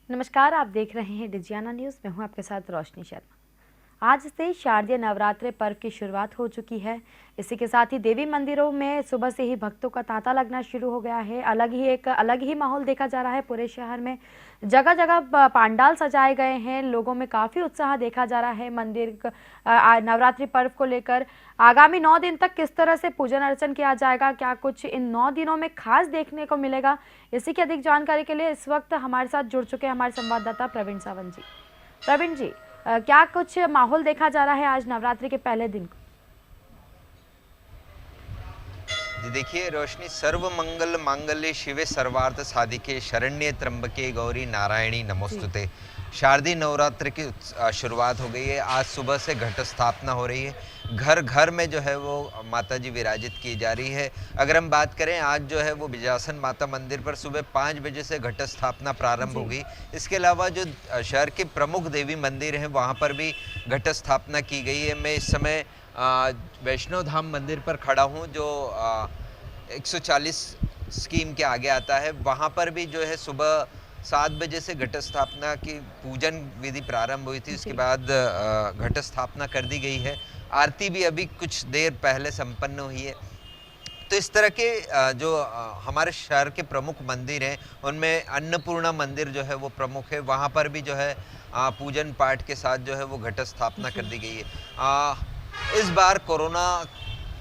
नमस्कार, आप देख रहे हैं डिजियाना न्यूज़। मैं हूं आपके साथ रोशनी शर्मा। आज से शारदीय नवरात्रि पर्व की शुरुआत हो चुकी है। इसी के साथ ही देवी मंदिरों में सुबह से ही भक्तों का तांता लगना शुरू हो गया है। अलग ही माहौल देखा जा रहा है पूरे शहर में। जगह जगह पंडाल सजाए गए हैं। लोगों में काफ़ी उत्साह देखा जा रहा है नवरात्रि पर्व को लेकर। आगामी 9 दिन तक किस तरह से पूजन अर्चन किया जाएगा, क्या कुछ इन 9 दिनों में खास देखने को मिलेगा, इसी की अधिक जानकारी के लिए इस वक्त हमारे साथ जुड़ चुके हैं हमारे संवाददाता प्रवीण सावंत जी। प्रवीण जी, क्या कुछ माहौल देखा जा रहा है आज नवरात्रि के पहले दिन को? जी देखिए रोशनी, सर्व मंगल मांगल्ये शिवे सर्वार्थ साधिके शरण्ये त्र्यंबके गौरी नारायणी जी। नमोस्तुते। शारदीय नवरात्र की शुरुआत हो गई है। आज सुबह से घट स्थापना हो रही है। घर घर में जो है वो माता जी विराजित की जा रही है। अगर हम बात करें, आज जो है वो बिजासन माता मंदिर पर सुबह 5 बजे से घट स्थापना प्रारंभ जी। होगी। इसके अलावा जो शहर के प्रमुख देवी मंदिर हैं वहाँ पर भी घट स्थापना की गई है। मैं इस समय वैष्णो धाम मंदिर पर खड़ा हूँ, जो 140 स्कीम के आगे आता है। वहाँ पर भी जो है सुबह 7 बजे से घट स्थापना की पूजन विधि प्रारंभ हुई थी। उसके जी। बाद घट स्थापना कर दी गई है। आरती भी अभी कुछ देर पहले संपन्न हुई है। तो इस तरह के जो हमारे शहर के प्रमुख मंदिर हैं, उनमें अन्नपूर्णा मंदिर जो है वो प्रमुख है। वहाँ पर भी जो है पूजन पाठ के साथ जो है वो घट स्थापना कर जी। दी गई है। इस बार कोरोना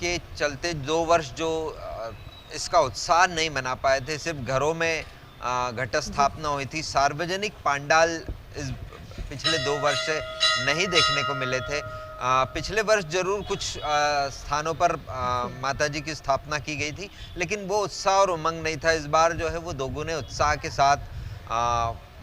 के चलते 2 वर्ष जो इसका उत्साह नहीं मना पाए थे, सिर्फ घरों में घट जी। स्थापना हुई थी। सार्वजनिक पंडाल इस पिछले 2 वर्ष से नहीं देखने को मिले थे। पिछले वर्ष ज़रूर कुछ स्थानों पर जी। माता जी की स्थापना की गई थी, लेकिन वो उत्साह और उमंग नहीं था। इस बार जो है वो दोगुने उत्साह के साथ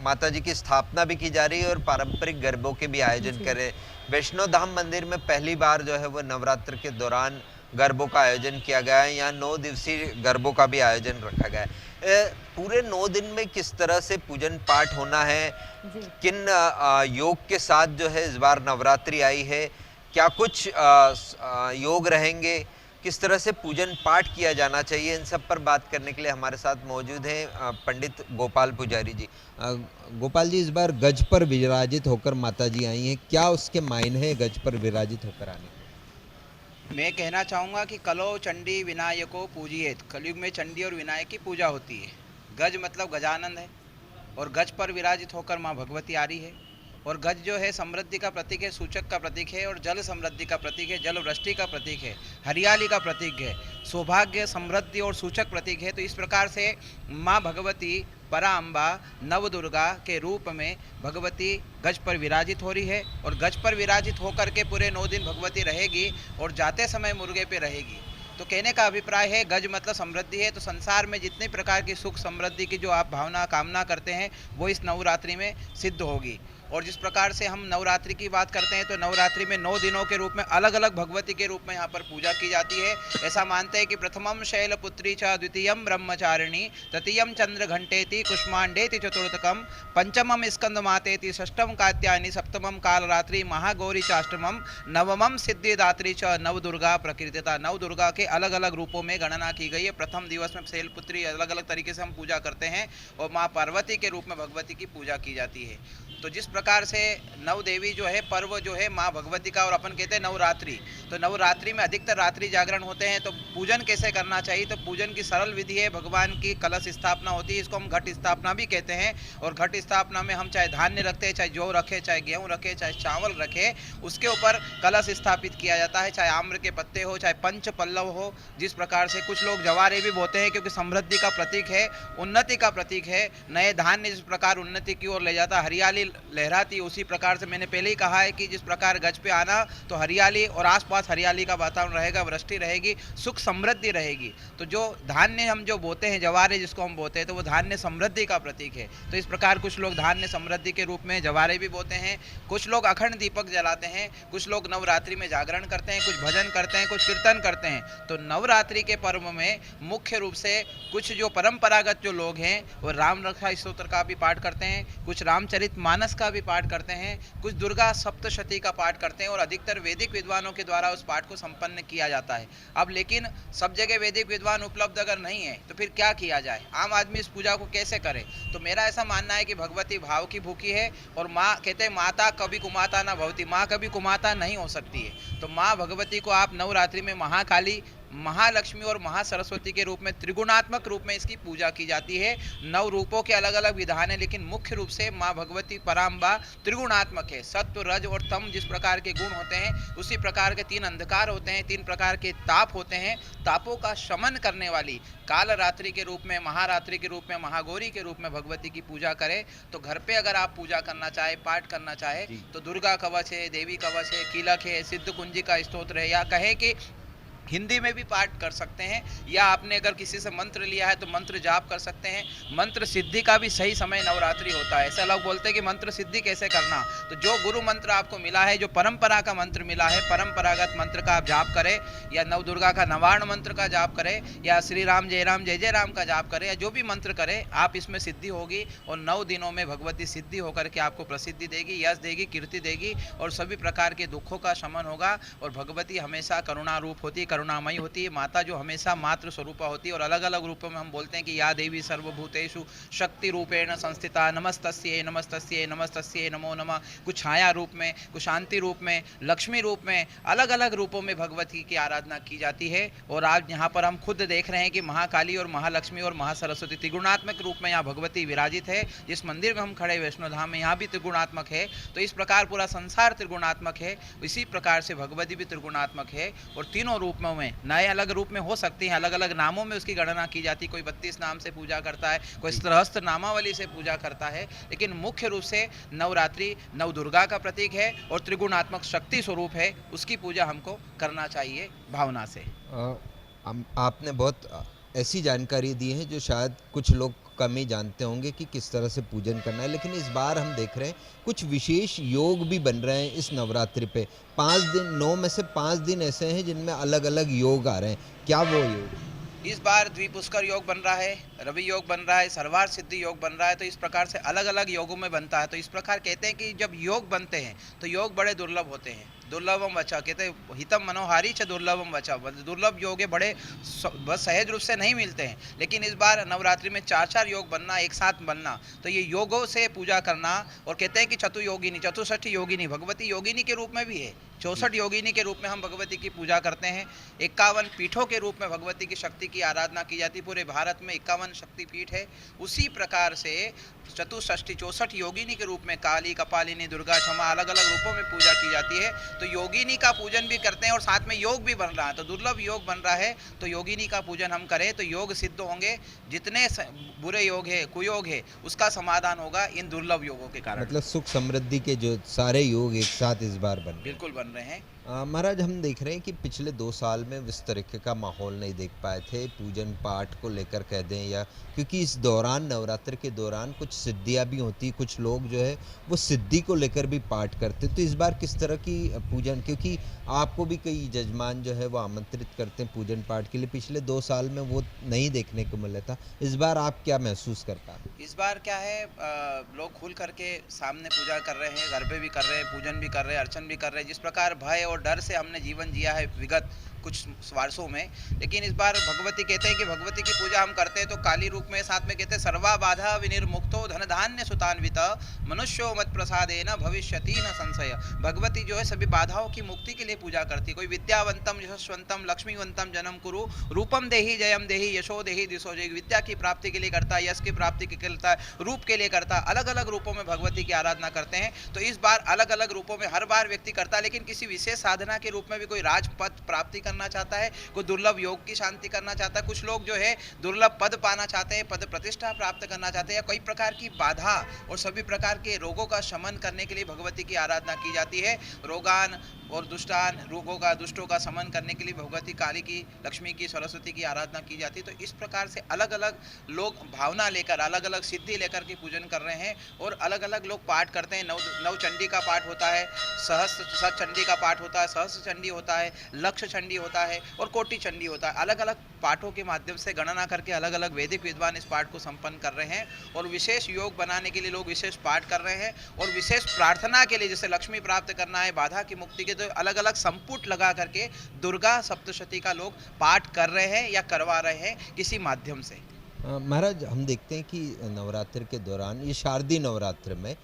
माता जी की स्थापना भी की जा रही है और पारंपरिक गरबों के भी आयोजन जी। करे। वैष्णो धाम मंदिर में पहली बार जो है वो नवरात्र के दौरान गरबों का आयोजन किया गया है। यहाँ 9 दिवसीय गरबों का भी आयोजन रखा गया है। पूरे 9 दिन में किस तरह से पूजन पाठ होना है, जी। किन योग के साथ जो है इस बार नवरात्रि आई है, क्या कुछ योग रहेंगे, किस तरह से पूजन पाठ किया जाना चाहिए, इन सब पर बात करने के लिए हमारे साथ मौजूद हैं पंडित गोपाल पुजारी जी। गोपाल जी, इस बार गज पर विराजित होकर माता जी आई हैं, क्या उसके मायने हैं गज पर विराजित होकर आने के? मैं कहना चाहूँगा कि कलो चंडी विनायको पूजिएत। कलयुग में चंडी और विनायक की पूजा होती है। गज मतलब गजानंद है और गज पर विराजित होकर माँ भगवती आ रही है। और गज जो है समृद्धि का प्रतीक है, सूचक का प्रतीक है और जल समृद्धि का प्रतीक है, जल वृष्टि का प्रतीक है, हरियाली का प्रतीक है, सौभाग्य समृद्धि और सूचक प्रतीक है। तो इस प्रकार से माँ भगवती पराम्बा नव दुर्गा के रूप में भगवती गज पर विराजित हो रही है और गज पर विराजित होकर के पूरे 9 दिन भगवती रहेगी और जाते समय मुर्गे पे रहेगी। तो कहने का अभिप्राय है गज मतलब समृद्धि है। तो संसार में जितने प्रकार की सुख समृद्धि की जो आप भावना कामना करते हैं वो इस नवरात्रि में सिद्ध होगी। और जिस प्रकार से हम नवरात्रि की बात करते हैं तो नवरात्रि में 9 दिनों के रूप में अलग अलग भगवती के रूप में यहाँ पर पूजा की जाती है। ऐसा मानते हैं कि प्रथमम शैलपुत्री च, द्वितीयम ब्रह्मचारिणी, तृतीयम चंद्र घंटेति, कुष्मांडेति चतुर्थकम, पंचमम स्कंद मातेति, षष्ठम कात्यायनी, सप्तमम कालरात्रि, महागौरी चाष्टमम, नवमम सिद्धिदात्री च नव दुर्गा प्रकृतिता। नव दुर्गा के अलग अलग रूपों में गणना की गई है। प्रथम दिवस में शैलपुत्री अलग अलग तरीके से हम पूजा करते हैं और माँ पार्वती के रूप में भगवती की पूजा की जाती है। तो जिस प्रकार से नव देवी जो है पर्व जो है माँ भगवती का, और अपन कहते हैं नवरात्रि, तो नवरात्रि में अधिकतर रात्रि जागरण होते हैं। तो पूजन कैसे करना चाहिए, तो पूजन की सरल विधि है, भगवान की कलश स्थापना होती है, इसको हम घट स्थापना भी कहते हैं। और घट स्थापना में हम चाहे धान्य रखते हैं, चाहे जौ रखे, चाहे गेहूँ रखे, चाहे चावल रखे, उसके ऊपर कलश स्थापित किया जाता है, चाहे आम्र के पत्ते हो, चाहे पंच पल्लव हो। जिस प्रकार से कुछ लोग जवारे भी बोते हैं क्योंकि समृद्धि का प्रतीक है, उन्नति का प्रतीक है। नए धान्य जिस प्रकार उन्नति की ओर ले जाता है, हरियाली लहराती, उसी प्रकार से मैंने पहले ही कहा है कि जिस प्रकार गज पे आना तो हरियाली और आसपास हरियाली का वातावरण रहेगा, वृष्टि रहेगी, सुख समृद्धि रहेगी। तो जो धान्य हम जो बोते हैं, जवारे जिसको हम बोते हैं, तो वो धान्य समृद्धि का प्रतीक है। तो इस प्रकार कुछ लोग धान्य समृद्धि के रूप में जवारे भी बोते हैं, कुछ लोग अखंड दीपक जलाते हैं, कुछ लोग नवरात्रि में जागरण करते हैं, कुछ भजन करते हैं, कुछ कीर्तन करते हैं। तो नवरात्रि के पर्व में मुख्य रूप से कुछ जो परंपरागत जो लोग हैं वो राम रक्षा स्तोत्र का भी पाठ करते हैं, कुछ रामचरित मानस मानस का भी पाठ करते हैं, कुछ दुर्गा सप्तशती का पाठ करते हैं और अधिकतर वैदिक विद्वानों के द्वारा उस पाठ को संपन्न किया जाता है। अब लेकिन सब जगह वैदिक विद्वान उपलब्ध अगर नहीं है तो फिर क्या किया जाए, आम आदमी इस पूजा को कैसे करे? तो मेरा ऐसा मानना है कि भगवती भाव की भूखी है और माँ कहते हैं माता कभी कुमाता ना भवती, माँ कभी कुमाता नहीं हो सकती है। तो माँ भगवती को आप नवरात्रि में महाकाली, महालक्ष्मी और महासरस्वती के रूप में त्रिगुणात्मक रूप में इसकी पूजा की जाती है। 9 रूपों के अलग अलग विधान है, लेकिन मुख्य रूप से माँ भगवती पराम्बा त्रिगुणात्मक है। सत्व, रज और तम जिस प्रकार के गुण होते हैं, उसी प्रकार के 3 अंधकार होते हैं, 3 प्रकार के ताप होते हैं। तापों का शमन करने वाली काल रात्रि के रूप में, महारात्रि के रूप में, महागौरी के रूप में भगवती की पूजा करें। तो घर पे अगर आप पूजा करना चाहे, पाठ करना चाहे, तो दुर्गा कवच है, देवी कवच है, कीलक है, सिद्ध कुंजी का स्तोत्र है, या कहें कि हिंदी में भी पाठ कर सकते हैं, या आपने अगर किसी से मंत्र लिया है तो मंत्र जाप कर सकते हैं। मंत्र सिद्धि का भी सही समय नवरात्रि होता है। ऐसा लोग बोलते हैं कि मंत्र सिद्धि कैसे करना, तो जो गुरु मंत्र आपको मिला है, जो परंपरा का मंत्र मिला है, परंपरागत मंत्र का आप जाप करें, या नव दुर्गा का नवार्ण मंत्र का जाप करें, या श्री राम जय राम का जाप करें, या जो भी मंत्र करें, आप इसमें सिद्धि होगी और 9 दिनों में भगवती सिद्धि होकर के आपको प्रसिद्धि देगी, यश देगी, कीर्ति देगी और सभी प्रकार के दुखों का शमन होगा। और भगवती हमेशा करुणा रूप होती, करुणामयी होती है। माता जो हमेशा मातृ स्वरूपा होती है, और अलग अलग रूपों में हम बोलते हैं कि या देवी सर्वभूतेषु शक्ति रूपेण संस्थिता, नमस्तस्यै नमस्तस्यै नमस्तस्यै नमो नमः। कुछ छाया रूप में, कुछ शांति रूप में, लक्ष्मी रूप में, अलग अलग रूपों में भगवती की आराधना की जाती है। और आज यहाँ पर हम खुद देख रहे हैं कि महाकाली और महालक्ष्मी और महासरस्वती त्रिगुणात्मक रूप में यहाँ भगवती विराजित है। जिस मंदिर में हम खड़े वैष्णो धाम में, यहाँ भी त्रिगुणात्मक है। तो इस प्रकार पूरा संसार त्रिगुणात्मक है, इसी प्रकार से भगवती भी त्रिगुणात्मक है। और तीनों रूपों में, नए अलग रूप में हो सकती हैं, अलग अलग नामों में उसकी गणना की जाती है। कोई 32 नाम से पूजा करता है, कोई सहस्त्र नामावली से पूजा करता है, लेकिन मुख्य रूप से नवरात्रि नव दुर्गा का प्रतीक है और त्रिगुणात्मक शक्ति स्वरूप है। उसकी पूजा हमको करना चाहिए भावना से। आपने बहुत ऐसी जानकारी दी है जो शायद कुछ लोग कम ही जानते होंगे कि किस तरह से पूजन करना है, लेकिन इस बार हम देख रहे हैं कुछ विशेष योग भी बन रहे हैं इस नवरात्रि पे। 5 दिन, 9 में से 5 दिन ऐसे हैं जिनमें अलग अलग योग आ रहे हैं, क्या वो योग? इस बार द्विपुष्कर योग बन रहा है, रवि योग बन रहा है, सर्वार सिद्धि योग बन रहा है। तो इस प्रकार से अलग अलग योगों में बनता है। तो इस प्रकार कहते हैं कि जब योग बनते हैं तो योग बड़े दुर्लभ होते हैं। दुर्लभम वचा, कहते हैं हितम मनोहारी च दुर्लभम वचा, दुर्लभ योग बड़े बस सहज रूप से नहीं मिलते हैं। लेकिन इस बार नवरात्रि में 4 योग बनना, एक साथ बनना, तो ये योगों से पूजा करना। और कहते हैं कि चतुर्योगिनी, 64 योगिनी, भगवती योगिनी के रूप में भी है। 64 योगिनी के रूप में हम भगवती की पूजा करते हैं। 51 पीठों के रूप में भगवती की शक्ति की आराधना की जाती है। पूरे भारत में 51 शक्ति पीठ है। उसी प्रकार से चतुष्षष्ठी 64 योगिनी के रूप में काली, कपालिनी, दुर्गा, क्षमा, अलग अलग रूपों में पूजा की जाती है। तो योगिनी का पूजन भी करते हैं और साथ में योग भी बन रहा है। तो दुर्लभ योग बन रहा है, तो योगिनी का पूजन हम करें तो योग सिद्ध होंगे। जितने बुरे योग है, कुयोग है, उसका समाधान होगा इन दुर्लभ योगों के कारण। मतलब सुख समृद्धि के जो सारे योग एक साथ इस बार बन रहे हैं। बिल्कुल बन रहे हैं। महाराज, हम देख रहे हैं कि पिछले 2 साल में इस तरीके का माहौल नहीं देख पाए थे, पूजन पाठ को लेकर कह दें, या क्योंकि इस दौरान, नवरात्र के दौरान कुछ सिद्धियां भी होती, कुछ लोग जो है वो सिद्धि को लेकर भी पाठ करते। तो इस बार किस तरह की पूजन, क्योंकि आपको भी कई जजमान जो है वो आमंत्रित करते हैं पूजन पाठ के लिए, पिछले 2 साल में वो नहीं देखने को मिला था। इस बार आप क्या महसूस कर पा रहे? इस बार क्या है, लोग खुल करके सामने पूजा कर रहे हैं, घर पे भी कर रहे हैं, पूजन भी कर रहे हैं, अर्चन भी कर रहे हैं। जिस प्रकार भय और डर से हमने जीवन जिया है विगत कुछ वर्षों में, लेकिन इस बार भगवती कहते हैं कि भगवती की पूजा हम करते हैं तो काली रूप में, साथ में कहते हैं सर्वा बाधा विनिर्मुक्तो धन धान्य सुतान्वित मनुष्यो मत प्रसादेन भविष्यति न संशय। भगवती जो है सभी बाधाओं की मुक्ति के लिए पूजा करती है। कोई विद्यावंतम यशस्वंतम लक्ष्मीवंतम जन्म कुरु रूपम देहि जयम देहि यशो देहि दिशो जय। विद्या की प्राप्ति के लिए करता है, यश की प्राप्ति के लिए करता है, रूप के लिए करता है। अलग अलग रूपों में भगवती की आराधना करते हैं। तो इस बार अलग अलग रूपों में हर बार व्यक्ति करता है, लेकिन किसी विशेष साधना के रूप में भी कोई राजपद प्राप्ति करना चाहता है, कोई दुर्लभ योग की शांति करना चाहता है, कुछ लोग जो है दुर्लभ पद पाना चाहते हैं, पद प्रतिष्ठा प्राप्त करना चाहते हैं, या कई प्रकार की बाधा और सभी प्रकार के रोगों का शमन करने के लिए भगवती की आराधना की जाती है। रोगान और दुष्टान, रोगों का, दुष्टों का शमन करने के लिए भगवती काली की, लक्ष्मी की, सरस्वती की आराधना की जाती है। तो इस प्रकार से अलग अलग लोग भावना लेकर, अलग अलग सिद्धि लेकर के पूजन कर रहे हैं और अलग अलग लोग पाठ करते हैं। नव चंडी का पाठ होता है, सहस्त्र चंडी का पाठ होता है, सहस्त्र चंडी होता है, लक्ष्य चंडी होता है और कोटि चंडी होता है। अलग अलग पाठों के माध्यम से गणना करके अलग अलग वैदिक विद्वान इस पाठ को संपन्न कर रहे हैं और विशेष योग बनाने के लिए लोग विशेष पाठ कर रहे हैं और विशेष प्रार्थना के लिए जैसे लक्ष्मी प्राप्त करना है, बाधा की मुक्ति के, तो अलग अलग संपुट लगा करके दुर्गा सप्तशती का लोग पाठ कर रहे हैं या करवा रहे हैं किसी माध्यम से। महाराज, हम देखते हैं कि नवरात्र के दौरान, ये शारदीय नवरात्र में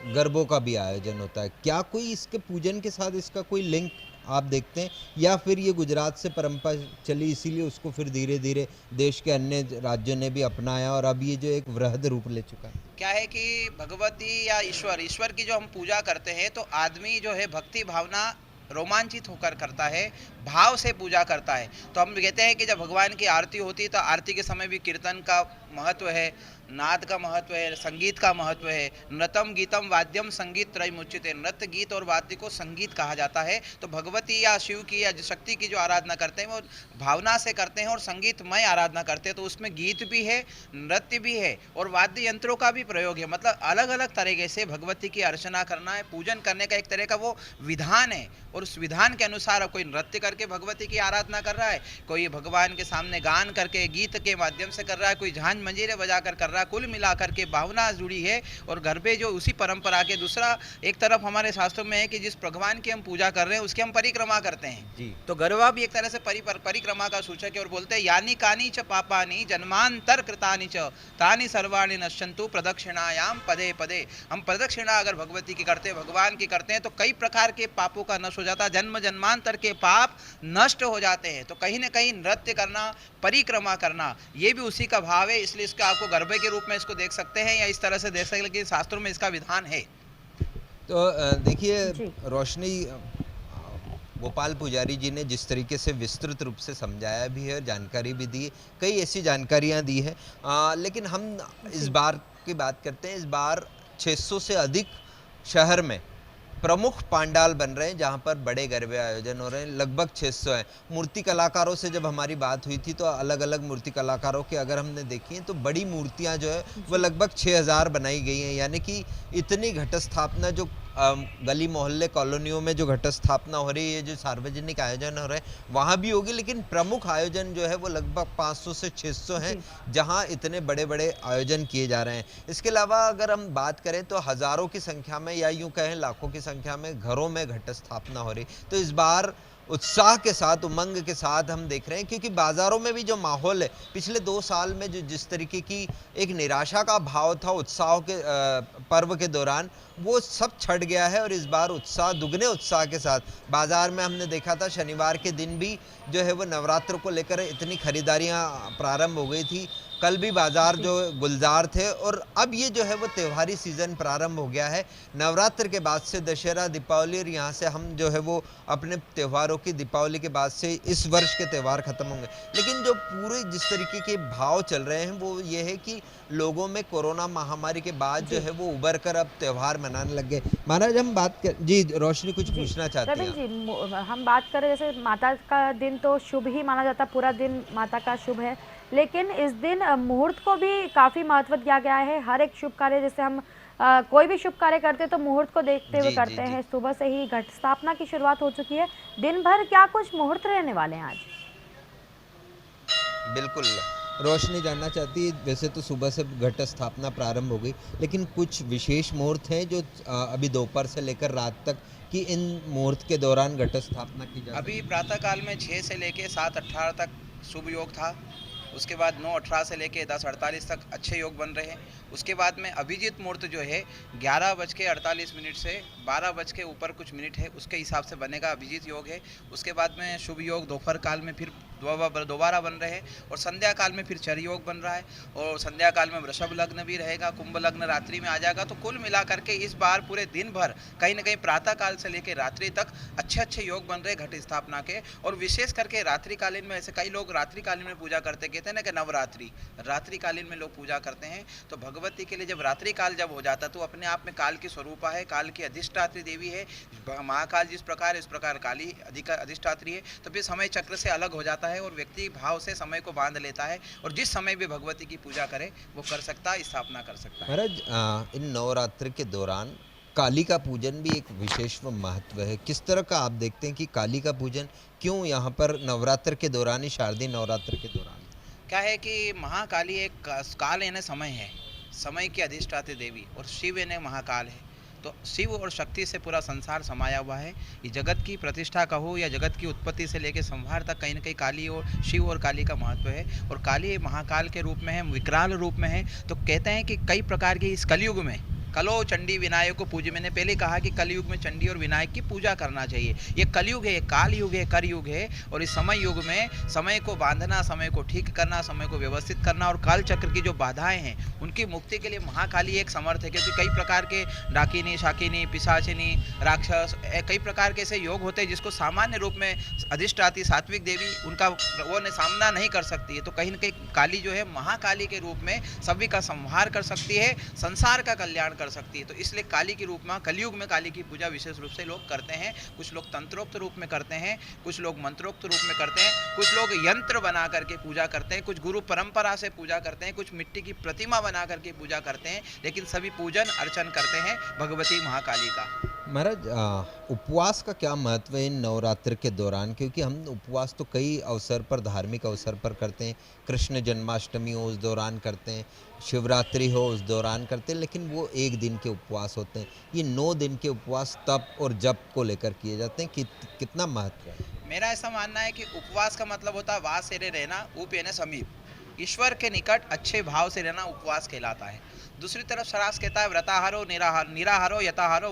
गरबों का भी आयोजन होता है। क्या कोई इसके पूजन के साथ इसका कोई लिंक आप देखते हैं, या फिर ये गुजरात से परंपरा चली इसीलिए उसको फिर धीरे धीरे देश के अन्य राज्यों ने भी अपनाया और अब ये जो एक वृहद रूप ले चुका है? क्या है कि भगवती या ईश्वर की जो हम पूजा करते हैं तो आदमी जो है भक्ति भावना रोमांचित होकर करता है, भाव से पूजा करता है। तो हम कहते हैं कि जब भगवान की आरती होती है तो आरती के समय भी कीर्तन का महत्व है, नाद का महत्व है, संगीत का महत्व है। नृतम गीतम वाद्यम संगीत त्रयमुच्यते, नृत्य गीत और वाद्य को संगीत कहा जाता है। तो भगवती या शिव की या शक्ति की जो आराधना करते हैं वो भावना से करते हैं और संगीतमय आराधना करते हैं। तो उसमें गीत भी है, नृत्य भी है और वाद्य यंत्रों का भी प्रयोग है। मतलब अलग अलग तरीके से भगवती की अर्चना करना है, पूजन करने का एक तरह का वो विधान है और उस विधान के अनुसार कोई नृत्य करके भगवती की आराधना कर रहा है, कोई भगवान के सामने गान करके गीत के माध्यम से कर रहा है, कोई झांझ मंजीरे बजाकर कर रहा है। कुल मिलाकर के भावना जुड़ी है और घर पे जो उसी परंपरा के दूसरा एक तरफ हमारे शास्त्रों में है कि जिस भगवान की हम पूजा कर रहे हैं उसकी हम परिक्रमा करते हैं जी। तो गरबा भी एक तरह से परिक्रमा का सूचक है और बोलते हैं यानी कानी च पापानी जन्मांतर कृतानि च तानि सर्वाणि नश्यन्तु प्रदक्षिणायाम पदे पदे। हम प्रदक्षिणा अगर भगवती की करते हैं, भगवान की करते हैं तो कई प्रकार के पापों का नष्ट हो जाता है, जन्म जन्मांतर के पाप नष्ट हो जाते हैं। तो कहीं ना कहीं नृत्य करना, परिक्रमा करना, ये भी उसी का भाव है। इसलिए इसका आपको गरबे के रूप में इसको देख सकते हैं या इस तरह से देख सकते हैं, लेकिन शास्त्रों में इसका विधान है। तो देखिए जी। रोशनी, गोपाल पुजारी जी ने जिस तरीके से विस्तृत रूप से समझाया भी है और जानकारी भी दी है, कई ऐसी जानकारियां दी है, लेकिन हम इस जी। बार की बात करते हैं। इस बार 600 से अधिक शहर में प्रमुख पंडाल बन रहे हैं जहां पर बड़े गरबे आयोजन हो रहे हैं। लगभग 600 हैं। मूर्ति कलाकारों से जब हमारी बात हुई थी तो अलग अलग मूर्ति कलाकारों के अगर हमने देखी हैं तो बड़ी मूर्तियां जो है वो लगभग 6000 बनाई गई हैं। यानी कि इतनी घट स्थापना जो गली मोहल्ले कॉलोनियों में जो घट स्थापना हो रही है, जो सार्वजनिक आयोजन हो रहे हैं वहाँ भी होगी, लेकिन प्रमुख आयोजन जो है वो लगभग 500 से 600 हैं जहाँ इतने बड़े बड़े आयोजन किए जा रहे हैं। इसके अलावा अगर हम बात करें तो हज़ारों की संख्या में या यूँ कहें लाखों की संख्या में घरों में घट स्थापना हो रही। तो इस बार उत्साह के साथ, उमंग के साथ हम देख रहे हैं, क्योंकि बाज़ारों में भी जो माहौल है पिछले 2 साल में जो जिस तरीके की एक निराशा का भाव था उत्साह के पर्व के दौरान, वो सब छट गया है और इस बार उत्साह, दुगने उत्साह के साथ बाज़ार में हमने देखा था। शनिवार के दिन भी जो है वो नवरात्र को लेकर इतनी खरीदारियां प्रारंभ हो गई थी। कल भी बाज़ार जो गुलजार थे और अब ये जो है वो त्योहारी सीज़न प्रारंभ हो गया है। नवरात्र के बाद से दशहरा, दीपावली और यहाँ से हम जो है वो अपने त्योहारों की, दीपावली के बाद से इस वर्ष के त्यौहार ख़त्म होंगे। लेकिन जो पूरे जिस तरीके के भाव चल रहे हैं वो ये है कि लोगों में कोरोना महामारी के बाद जो है वो उबर कर अब त्यौहार मनाने लग गए। महाराज, हम बात कर, जी रोशनी कुछ पूछना चाहती रविंद्र हैं? जी, हम बात करें जैसे माता का दिन तो शुभ ही माना जाता है, पूरा दिन माता का शुभ है, लेकिन इस दिन मुहूर्त को भी काफ़ी महत्व दिया गया है। हर एक शुभ कार्य, जैसे हम कोई भी शुभ कार्य करते हैं तो मुहूर्त को देखते हुए जी, करते जी, हैं। सुबह से ही घट स्थापना की शुरुआत हो चुकी है। दिन भर क्या कुछ मुहूर्त रहने वाले हैं आज? बिल्कुल, रोशनी जानना चाहती है। वैसे तो सुबह से घट स्थापना प्रारंभ हो गई, लेकिन कुछ विशेष मुहूर्त हैं जो अभी दोपहर से लेकर रात तक कि इन मुहूर्त के दौरान घट स्थापना की जा अभी प्रातः काल में 6 से लेके 7:18 तक शुभ योग था। उसके बाद 9:18 से लेके 10:48 तक अच्छे योग बन रहे हैं। उसके बाद में अभिजीत मुहूर्त जो है 11:48 से 12 के ऊपर कुछ मिनट है, उसके हिसाब से बनेगा अभिजीत योग है। उसके बाद में शुभ योग दोपहर काल में फिर दोबारा बन रहे हैं और संध्या काल में फिर चर योग बन रहा है और संध्या काल में वृषभ लग्न भी रहेगा, कुंभ लग्न रात्रि में आ जाएगा। तो कुल मिला करके इस बार पूरे दिन भर कहीं ना कहीं प्रातः काल से लेकर रात्रि तक अच्छे योग बन रहे घट स्थापना के। और विशेष करके रात्रिकालीन में, ऐसे कई लोग रात्रिकालीन में पूजा करते, कहते हैं ना कि नवरात्रि, रात्रिकालीन में लोग पूजा करते हैं। तो भगवती के लिए जब रात्रि काल जब हो जाता तो अपने आप में काल की स्वरूपा है, काल की अधिष्ठात्री देवी है। महाकाल जिस प्रकार इस प्रकार काली अधिष्ठात्री है। तो फिर समय चक्र से अलग हो जाता है और व्यक्ति भाव से समय को बांध लेता है और जिस समय भी भगवती की पूजा करे वो कर सकता है, स्थापना कर सकता है। महाराज, इन नवरात्र के दौरान काली का पूजन भी एक विशेष महत्व है। किस तरह का आप देखते हैं कि काली का पूजन क्यों यहाँ पर नवरात्र के दौरान ही, शारदीय नवरात्र के दौरान? क्या है कि महाकाली एक काल यानी समय है, समय की अधिष्ठात्री देवी, और शिव यानी महाकाल है। तो शिव और शक्ति से पूरा संसार समाया हुआ है। ये जगत की प्रतिष्ठा कहो या जगत की उत्पत्ति से लेकर संहार तक कहीं न कहीं काली और शिव और काली का महत्व है। और काली महाकाल के रूप में है, विकराल रूप में है। तो कहते हैं कि कई प्रकार के इस कलयुग में कलो चंडी विनायक को पूजे। मैंने पहले कहा कि कलयुग में चंडी और विनायक की पूजा करना चाहिए। ये कलयुग है, ये काल युग है, कर युग है। और इस समय युग में समय को बांधना, समय को ठीक करना, समय को व्यवस्थित करना और काल चक्र की जो बाधाएं हैं उनकी मुक्ति के लिए महाकाली एक समर्थ है। क्योंकि कई प्रकार के डाकिनी, शाकिनी, पिशाचिनी, राक्षस, कई प्रकार के ऐसे योग होते हैं जिसको सामान्य रूप में अधिष्ठाती सात्विक देवी उनका वो ने सामना नहीं कर सकती है। तो कहीं ना कहीं काली जो है महाकाली के रूप में सभी का संहार कर सकती है, संसार का कल्याण कर सकती है। तो इसलिए काली के रूप में कलयुग में काली की पूजा विशेष रूप से लोग करते हैं। कुछ लोग तंत्रोक्त रूप में करते हैं, कुछ लोग मंत्रोक्त रूप में करते हैं, कुछ लोग यंत्र बना करके पूजा करते हैं, कुछ गुरु परंपरा से पूजा करते हैं, कुछ मिट्टी की प्रतिमा बना करके पूजा करते हैं। लेकिन सभी पूजन अर्चन करते हैं भगवती महाकाली का। महाराज, उपवास का क्या महत्व है इन नवरात्र के दौरान? क्योंकि हम उपवास तो कई अवसर पर, धार्मिक अवसर पर करते हैं। कृष्ण जन्माष्टमी हो उस दौरान करते हैं, शिवरात्रि हो उस दौरान करते हैं, लेकिन वो एक दिन के उपवास होते हैं। ये 9 दिन के उपवास तप और जप को लेकर किए जाते हैं। कितना महत्व है? मेरा ऐसा मानना है कि उपवास का मतलब होता है वास से रहना, उप यानी समीप, ईश्वर के निकट अच्छे भाव से रहना उपवास कहलाता है। दूसरी तरफ शास्त्र कहता है व्रताहारो निराहारो यताहारो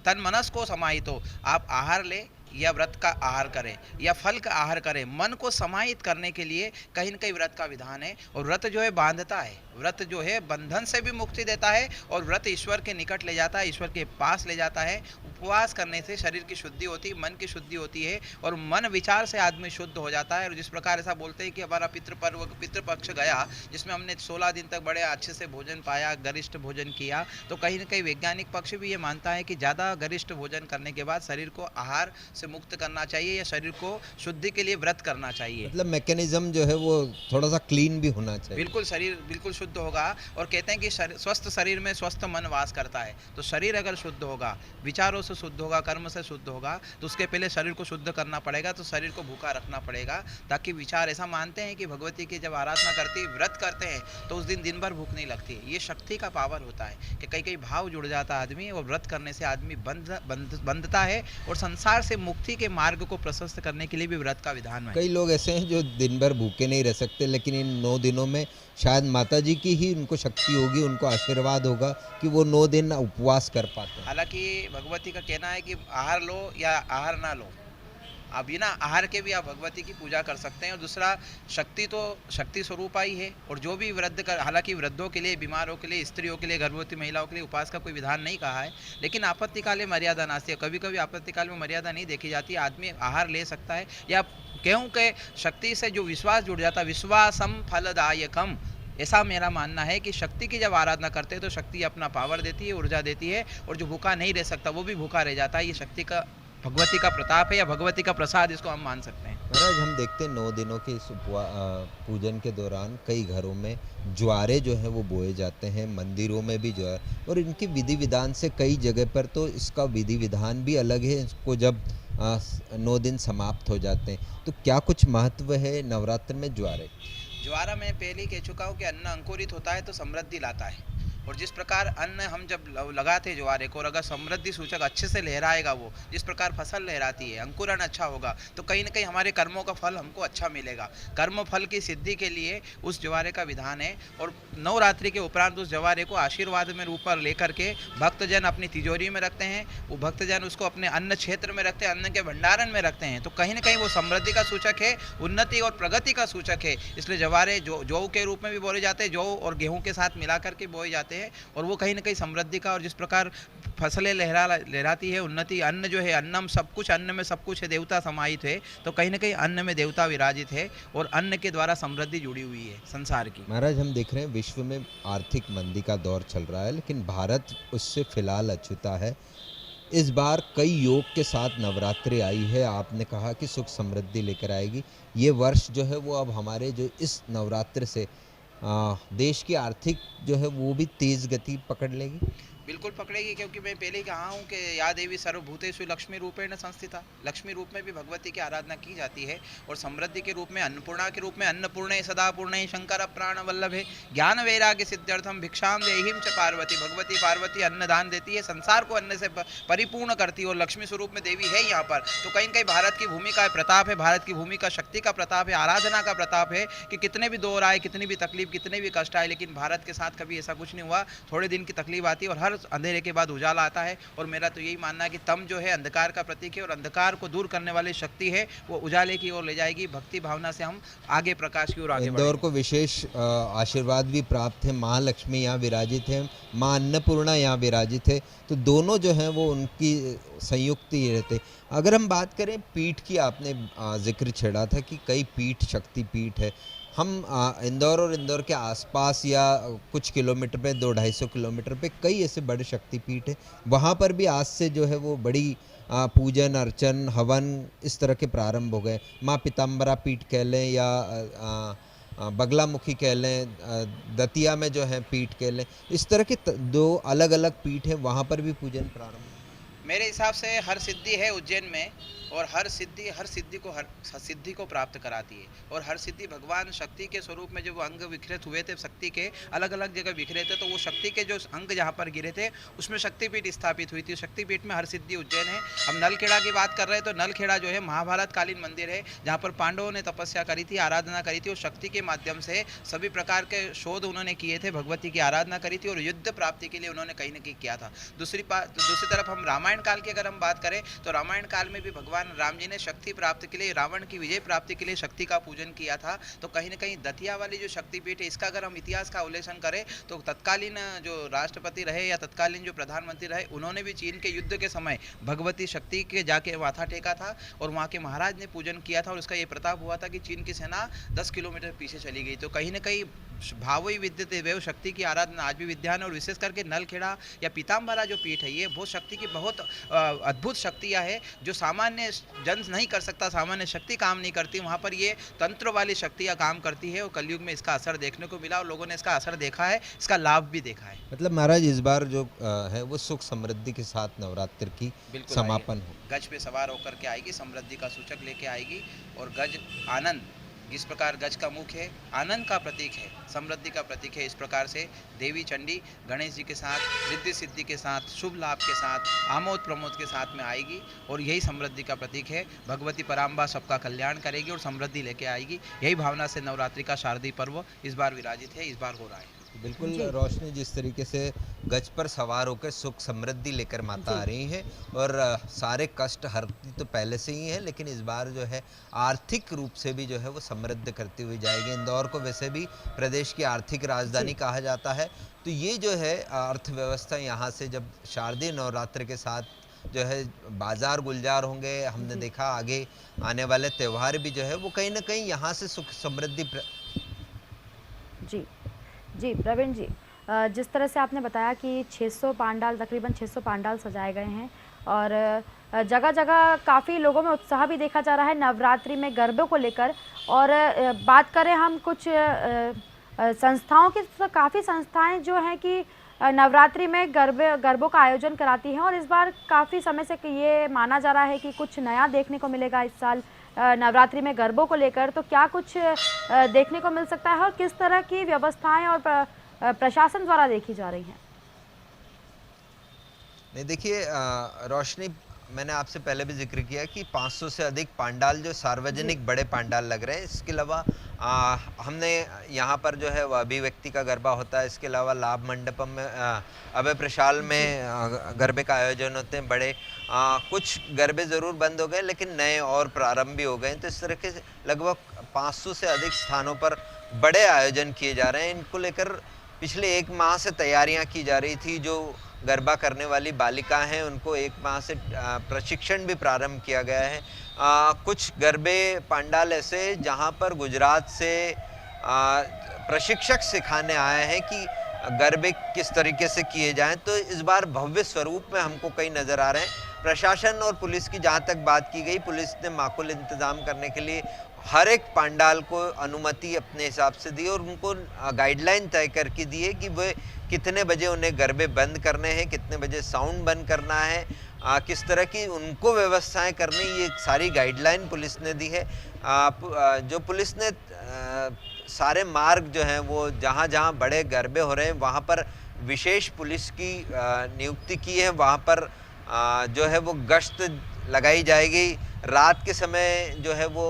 तन मनस को समाहितो। आप आहार ले या व्रत का आहार करें या फल का आहार करें, मन को समाहित करने के लिए कहीं न कहीं व्रत का विधान है। और व्रत जो है बांधता है, व्रत जो है बंधन से भी मुक्ति देता है और व्रत ईश्वर के निकट ले जाता है, ईश्वर के पास ले जाता है। उपवास करने से शरीर की शुद्धि होती है, मन की शुद्धि होती है और मन विचार से आदमी शुद्ध हो जाता है। और जिस प्रकार ऐसा बोलते हैं कि हमारा पितृपक्ष गया जिसमें हमने 16 दिन तक बड़े अच्छे से भोजन पाया, गरिष्ठ भोजन किया, तो कहीं न कहीं वैज्ञानिक पक्ष भी ये मानता है कि ज़्यादा गरिष्ठ भोजन करने के बाद शरीर को आहार से मुक्त करना चाहिए या शरीर को शुद्धि के लिए व्रत करना चाहिए। मतलब मैकेनिज्म जो है वो थोड़ा सा क्लीन भी होना चाहिए। बिल्कुल, शरीर बिल्कुल शुद्ध होगा। और कहते हैं कि स्वस्थ शरीर में स्वस्थ मन वास करता है। तो शरीर अगर शुद्ध होगा, विचारों से शुद्ध होगा, कर्म से शुद्ध होगा, तो उसके पहले शरीर को शुद्ध करना पड़ेगा। तो शरीर को भूखा रखना पड़ेगा ताकि विचार, ऐसा मानते हैं कि भगवती की जब आराधना करती है, व्रत करते हैं, तो उस दिन भर भूख नहीं लगती है। ये शक्ति का पावर होता है कि कई भाव जुड़ जाता है आदमी, और व्रत करने से आदमी बंधता है और संसार से मुक्ति के मार्ग को प्रशस्त करने के लिए भी व्रत का विधान है। कई लोग ऐसे हैं जो दिन भर भूखे नहीं रह सकते, लेकिन इन 9 दिनों में शायद माता जी की ही उनको शक्ति होगी, उनको आशीर्वाद होगा कि वो 9 दिन उपवास कर पाते हैं। हालांकि भगवती का कहना है कि आहार लो या आहार ना लो, आप बिना आहार के भी आप भगवती की पूजा कर सकते हैं। और दूसरा, शक्ति तो शक्ति स्वरूपा ही है। और जो भी वृद्ध कर, हालांकि वृद्धों के लिए, बीमारों के लिए, स्त्रियों के लिए, गर्भवती महिलाओं के लिए उपवास का कोई विधान नहीं कहा है। लेकिन आपत्तिकाल में मर्यादा नास्ति है। कभी कभी आपत्तिकाल में मर्यादा नहीं देखी जाती, आदमी आहार ले सकता है। या गेहूँ के शक्ति से जो विश्वास जुड़ जाता है, विश्वासम फलदायकम, ऐसा मेरा मानना है कि शक्ति की जब आराधना करते हैं तो शक्ति अपना पावर देती है, ऊर्जा देती है, और जो भूखा नहीं रह सकता वो भी भूखा रह जाता है। ये शक्ति का, भगवती का प्रताप है या भगवती का प्रसाद, इसको हम मान सकते हैं। महाराज, हम देखते हैं 9 दिनों के इस पूजन के दौरान कई घरों में ज्वारे जो हैं वो बोए जाते हैं, मंदिरों में भी ज्वार, और इनकी विधि विधान से कई जगह पर तो इसका विधि विधान भी अलग है। इसको जब 9 दिन समाप्त हो जाते हैं तो क्या कुछ महत्व है नवरात्र में ज्वारे? ज्वारा मैं पहले ही कह चुका हूँ कि अन्न अंकुरित होता है तो समृद्धि लाता है। और जिस प्रकार अन्न हम जब लगाते हैं ज्वारे को, और अगर समृद्धि सूचक अच्छे से लहराएगा, वो जिस प्रकार फसल लहराती है, अंकुरन अच्छा होगा, तो कहीं ना कहीं हमारे कर्मों का फल हमको अच्छा मिलेगा। कर्म फल की सिद्धि के लिए उस ज्वारे का विधान है। और नवरात्रि के उपरांत उस ज्वारे को आशीर्वाद में रूप पर लेकर के भक्तजन अपनी तिजोरी में रखते हैं। वो भक्तजन उसको अपने अन्न क्षेत्र में रखते हैं, अन्न के भंडारण में रखते हैं। तो कहीं ना कहीं वो समृद्धि का सूचक है, उन्नति और प्रगति का सूचक है। इसलिए ज्वारे जौ के रूप में भी बोले जाते हैं, जौ और गेहूँ के साथ मिला करके बोए जाते हैं। और वो कहीं ना कहीं समृद्धि का, और जिस प्रकार फसलें लहराती है, उन्नति, अन्न जो है, अन्नम सब कुछ, अन्न में सब कुछ है, देवता समाहित है। तो कहीं ना कहीं अन्न में देवता विराजित है और अन्न के द्वारा समृद्धि जुड़ी हुई है संसार की। महाराज, हम देख रहे हैं विश्व में आर्थिक मंदी का दौर चल रहा है, लेकिन भारत उससे फिलहाल अछूता है। इस बार कई योग के साथ नवरात्रि आई है। आपने कहा कि सुख समृद्धि लेकर आएगी। ये वर्ष जो है वो अब हमारे जो इस नवरात्र से देश की आर्थिक जो है वो भी तेज़ गति पकड़ लेगी। बिल्कुल पकड़ेगी, क्योंकि मैं पहले ही कहा हूँ कि या देवी सर्वभूतेषु लक्ष्मी रूपेण संस्थिता। लक्ष्मी रूप में भी भगवती की आराधना की जाती है, और समृद्धि के रूप में, अन्नपूर्णा के रूप में, अन्नपूर्णे सदा पूर्णे शंकर प्राण वल्लभे ज्ञान वैराग्य सिद्ध्यर्थम भिक्षाम देहिम च पार्वती। भगवती पार्वती अन्न दान देती है, संसार को अन्न से परिपूर्ण करती है, और लक्ष्मी स्वरूप में देवी है यहाँ पर। तो कहीं कहीं भारत की भूमि का प्रताप है, भारत की भूमि का शक्ति का प्रताप है, आराधना का प्रताप है कि कितने भी दौर आए, कितनी भी तकलीफ, कितने भी कष्ट आए, लेकिन भारत के साथ कभी ऐसा कुछ नहीं हुआ। थोड़े दिन की तकलीफ आती है और हर अंधेरे के बाद उजाला आता है, और मेरा तो यही मानना है कि तम जो है अंधकार का प्रतीक है, और अंधकार को दूर करने वाली शक्ति है, वो उजाले की ओर ले जाएगी। भक्ति भावना से हम आगे प्रकाश की ओर आगे इंदौर बढ़ेंगे। को विशेष आशीर्वाद भी प्राप्त है, महालक्ष्मी यहाँ विराजित है, माँ अन्नपूर्णा यहाँ विराजित है, तो दोनों जो हैं वो उनकी संयुक्त ही रहते। अगर हम बात करें पीठ की, आपने जिक्र छेड़ा था कि कई पीठ शक्ति पीठ है। हम इंदौर और इंदौर के आसपास या कुछ किलोमीटर पे, 200-250 किलोमीटर पे कई ऐसे बड़े शक्तिपीठ हैं, वहाँ पर भी आज से जो है वो बड़ी पूजन अर्चन हवन इस तरह के प्रारंभ हो गए। माँ पीताम्बरा पीठ कह लें या बगलामुखी कह लें, दतिया में जो है पीठ कह लें, इस तरह के दो अलग अलग पीठ हैं, वहाँ पर भी पूजन प्रारंभ। मेरे हिसाब से हर सिद्धि है उज्जैन में, और हर सिद्धि को प्राप्त कराती है, और हर सिद्धि भगवान शक्ति के स्वरूप में। जब वो अंग विखरित हुए थे शक्ति के, अलग अलग जगह बिखरे थे, तो वो शक्ति के जो अंग जहाँ पर गिरे थे उसमें शक्तिपीठ स्थापित हुई थी। शक्तिपीठ में हर सिद्धि उज्जैन है। हम नलखेड़ा की बात कर रहे हैं, तो नलखेड़ा जो है महाभारत कालीन मंदिर है, जहाँ पर पांडवों ने तपस्या करी थी, आराधना करी थी, और शक्ति के माध्यम से सभी प्रकार के शोध उन्होंने किए थे, भगवती की आराधना करी थी, और युद्ध प्राप्ति के लिए उन्होंने कहीं न कहीं किया था। दूसरी तरफ हम रामायण काल की अगर हम बात करें, तो रामायण काल में भी भगवान राम जी ने शक्ति प्राप्त के लिए, रावण की विजय प्राप्ति के लिए शक्ति का पूजन किया था। तो कहीं न कहीं दतिया वाली जो शक्तिपीठ है, इसका अगर हम इतिहास का अवलोकन करें, तो तत्कालीन जो राष्ट्रपति रहे या तत्कालीन जो प्रधानमंत्री रहे, उन्होंने भी चीन के युद्ध के समय भगवती शक्ति के जाके माथा टेका था, और वहाँ के महाराज ने पूजन किया था, और उसका ये प्रताप हुआ था कि चीन की सेना 10 किलोमीटर पीछे चली गई। तो कहीं न कहीं भाव ही विद्यते वैव, शक्ति की आराधना आज भी विद्यान, और विशेष करके नलखेड़ा या पीताम्बरा जो पीठ है, ये बहुत शक्ति की बहुत अद्भुत शक्तियाँ है, जो सामान्य जन नहीं कर सकता, सामान्य शक्ति काम नहीं करती, वहाँ पर ये तंत्र वाली शक्तियाँ काम करती है, और कलयुग में इसका असर देखने को मिला, और लोगों ने इसका असर देखा है, इसका लाभ भी देखा है। मतलब महाराज इस बार जो है वो सुख समृद्धि के साथ नवरात्र की समापन हो, गज पे सवार होकर के आएगी, समृद्धि का सूचक लेके आएगी, और गज आनंद, जिस प्रकार गज का मुख है, आनंद का प्रतीक है, समृद्धि का प्रतीक है, इस प्रकार से देवी चंडी गणेश जी के साथ, रिद्धि सिद्धि के साथ, शुभ लाभ के साथ, आमोद प्रमोद के साथ में आएगी, और यही समृद्धि का प्रतीक है। भगवती पराम्बा सबका कल्याण करेगी और समृद्धि लेके आएगी। यही भावना से नवरात्रि का शारदीय पर्व इस बार विराजित है, इस बार हो रहा है। बिल्कुल रोशनी जिस तरीके से गज पर सवार होकर सुख समृद्धि लेकर माता आ रही है, और सारे कष्ट हरती तो पहले से ही है, लेकिन इस बार जो है आर्थिक रूप से भी जो है वो समृद्ध करती हुई जाएगी। इंदौर को वैसे भी प्रदेश की आर्थिक राजधानी कहा जाता है, तो ये जो है अर्थव्यवस्था यहाँ से जब शारदीय नवरात्र के साथ जो है बाजार गुलजार होंगे, हमने देखा आगे आने वाले त्यौहार भी जो है वो कहीं ना कहीं यहाँ से सुख समृद्धि जी प्रवीण जी, जिस तरह से आपने बताया कि 600 पांडाल, तकरीबन 600 पांडाल सजाए गए हैं, और जगह जगह काफ़ी लोगों में उत्साह भी देखा जा रहा है नवरात्रि में गरबों को लेकर। और बात करें हम कुछ संस्थाओं की, तो काफ़ी संस्थाएं जो हैं कि नवरात्रि में गरबों का आयोजन कराती हैं, और इस बार काफ़ी समय से ये माना जा रहा है कि कुछ नया देखने को मिलेगा इस साल नवरात्रि में गरबों को लेकर। तो क्या कुछ देखने को मिल सकता है, और किस तरह की व्यवस्थाएं और प्रशासन द्वारा देखी जा रही हैं? नहीं, देखिए रोशनी, मैंने आपसे पहले भी जिक्र किया कि 500 से अधिक पांडाल जो सार्वजनिक बड़े पांडाल लग रहे हैं। इसके अलावा हमने यहाँ पर जो है वह अभिव्यक्ति का गरबा होता है, इसके अलावा लाभ मंडपम में अभय प्रशाल में गरबे का आयोजन होते हैं बड़े। कुछ गरबे ज़रूर बंद हो गए, लेकिन नए और प्रारंभ भी हो गए। तो इस तरह के लगभग 500 से अधिक स्थानों पर बड़े आयोजन किए जा रहे हैं। इनको लेकर पिछले 1 माह से तैयारियां की जा रही थी। जो गरबा करने वाली बालिका हैं उनको 1 माह से प्रशिक्षण भी प्रारंभ किया गया है। कुछ गरबे पांडाल ऐसे जहां पर गुजरात से प्रशिक्षक सिखाने आए हैं कि गरबे किस तरीके से किए जाएं। तो इस बार भव्य स्वरूप में हमको कई नज़र आ रहे हैं। प्रशासन और पुलिस की जहां तक बात की गई, पुलिस ने माकूल इंतज़ाम करने के लिए हर एक पंडाल को अनुमति अपने हिसाब से दी और उनको गाइडलाइन तय करके दी है कि वे कितने बजे उन्हें गरबे बंद करने हैं, कितने बजे साउंड बंद करना है, किस तरह की उनको व्यवस्थाएं करनी, ये सारी गाइडलाइन पुलिस ने दी है। जो पुलिस ने सारे मार्ग जो हैं वो जहाँ-जहाँ बड़े गरबे हो रहे हैं वहाँ पर विशेष पुलिस की नियुक्ति की है। वहाँ पर जो है वो गश्त लगाई जाएगी। रात के समय जो है वो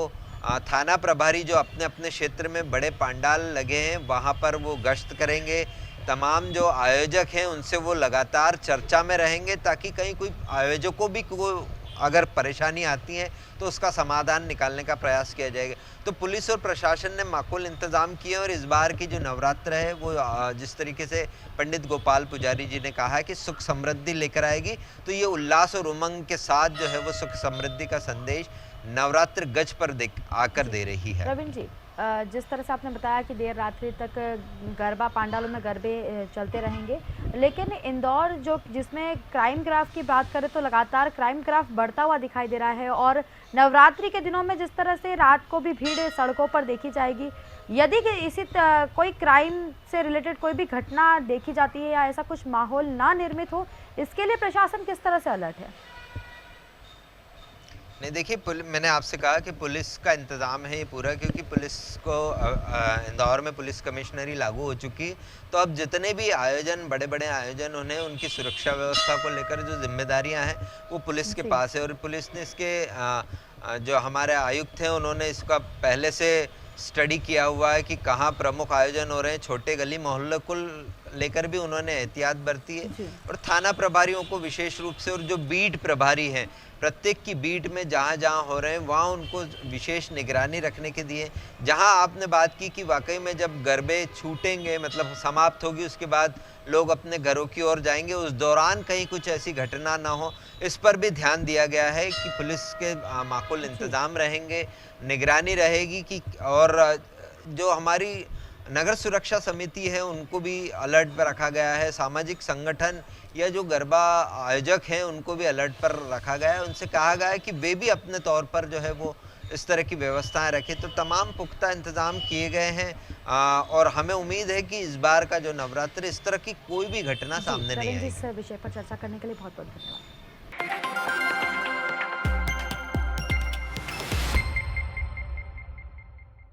थाना प्रभारी जो अपने-अपने क्षेत्र में बड़े पंडाल लगे हैं वहाँ पर वो गश्त करेंगे। तमाम जो आयोजक हैं उनसे वो लगातार चर्चा में रहेंगे ताकि कहीं कोई आयोजकों भी को अगर परेशानी आती है तो उसका समाधान निकालने का प्रयास किया जाएगा। तो पुलिस और प्रशासन ने माकूल इंतज़ाम किए और इस बार की जो नवरात्र है वो जिस तरीके से पंडित गोपाल पुजारी जी ने कहा है कि सुख समृद्धि लेकर आएगी, तो ये उल्लास और उमंग के साथ जो है वो सुख समृद्धि का संदेश नवरात्र गज पर आकर दे रही है। प्रवीण जी, जिस तरह से आपने बताया कि देर रात्रि तक गरबा पंडालों में गरबे चलते रहेंगे, लेकिन इंदौर जो जिसमें क्राइम ग्राफ की बात करें तो लगातार क्राइम ग्राफ बढ़ता हुआ दिखाई दे रहा है और नवरात्रि के दिनों में जिस तरह से रात को भी भीड़ सड़कों पर देखी जाएगी, यदि इसी कोई क्राइम से रिलेटेड कोई भी घटना देखी जाती है या ऐसा कुछ माहौल ना निर्मित हो, इसके लिए प्रशासन किस तरह से अलर्ट है? नहीं देखिए, मैंने आपसे कहा कि पुलिस का इंतज़ाम है ये पूरा, क्योंकि पुलिस को इंदौर में पुलिस कमिश्नरी लागू हो चुकी है। तो अब जितने भी आयोजन, बड़े-बड़े आयोजन उन्हें उनकी सुरक्षा व्यवस्था को लेकर जो जिम्मेदारियां हैं वो पुलिस के पास है। और पुलिस ने इसके जो हमारे आयुक्त हैं उन्होंने इसका पहले से स्टडी किया हुआ है कि कहाँ प्रमुख आयोजन हो रहे हैं। छोटे गली मोहल्ले को लेकर भी उन्होंने एहतियात बरती है और थाना प्रभारियों को विशेष रूप से, और जो बीट प्रभारी हैं प्रत्येक की बीट में जहाँ जहाँ हो रहे हैं वहाँ उनको विशेष निगरानी रखने के दिए। जहाँ आपने बात की कि वाकई में जब गरबे छूटेंगे, मतलब समाप्त होगी, उसके बाद लोग अपने घरों की ओर जाएंगे, उस दौरान कहीं कुछ ऐसी घटना ना हो, इस पर भी ध्यान दिया गया है कि पुलिस के माकूल इंतज़ाम रहेंगे, निगरानी रहेगी कि, और जो हमारी नगर सुरक्षा समिति है उनको भी अलर्ट पर रखा गया है। सामाजिक संगठन या जो गरबा आयोजक हैं उनको भी अलर्ट पर रखा गया है। उनसे कहा गया है कि वे भी अपने तौर पर जो है वो इस तरह की व्यवस्थाएं रखें। तो तमाम पुख्ता इंतज़ाम किए गए हैं और हमें उम्मीद है कि इस बार का जो नवरात्र, इस तरह की कोई भी घटना सामने नहीं आएगी। इस विषय पर चर्चा करने के लिए बहुत बहुत धन्यवाद।